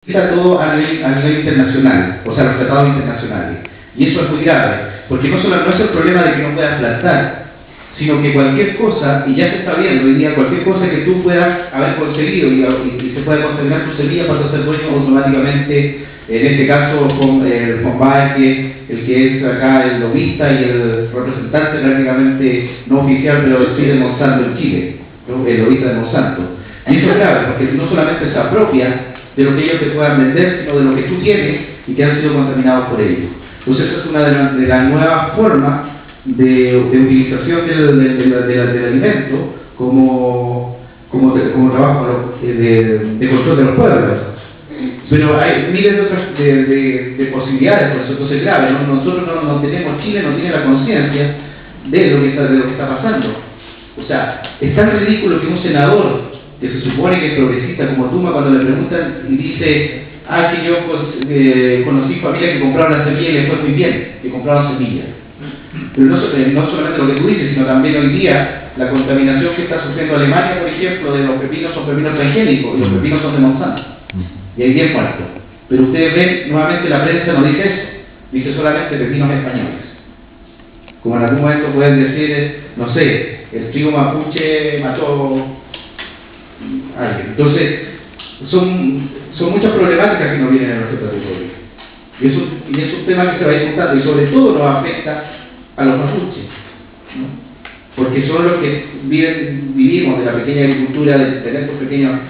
Está todo a nivel internacional, o sea, los tratados internacionales. Y eso es muy grave, porque no es el problema de que no puedas plantar, sino que cualquier cosa, y ya se está viendo hoy día, cualquier cosa que tú puedas haber conseguido y se pueda contaminar tu semilla para ser dueño automáticamente, en este caso el Fonbae, el que es acá el lobista y el representante prácticamente no oficial, pero sí de Monsanto en Chile, ¿no? El lobista de Monsanto. Y eso es grave, porque no solamente se apropia de lo que ellos te puedan vender, sino de lo que tú tienes y que han sido contaminados por ellos. Entonces eso es una de las nuevas formas de utilización del alimento como trabajo de control de los pueblos. Pero hay miles de otras de posibilidades, por eso entonces es grave, ¿no? Nosotros no tenemos, Chile no tiene la conciencia de lo que está pasando. O sea, es tan ridículo que un senador que se supone que es progresista como Tuma, cuando le preguntan y dice, que yo conocí familias que compraron la semilla y les fue muy bien, que compraron semillas. Pero no solamente lo que tú dices, sino también hoy día la contaminación que está sufriendo Alemania, por ejemplo, de los pepinos son pepinos transgénicos y los pepinos son de Monsanto. Y hay 10 muertos. Pero ustedes ven, nuevamente la prensa no dice eso, dice solamente pepinos españoles. Como en algún momento pueden decir, no sé, el trigo mapuche mató a alguien. Entonces, son muchas problemáticas que nos vienen a nuestro territorio. Y es un tema que se va disfrutando y sobre todo nos afecta a los mapuches, ¿no? Porque son los que vivimos de la pequeña agricultura, de tener las pequeñas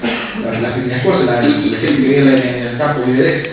cosas, la gente que vive en el campo vive de eso.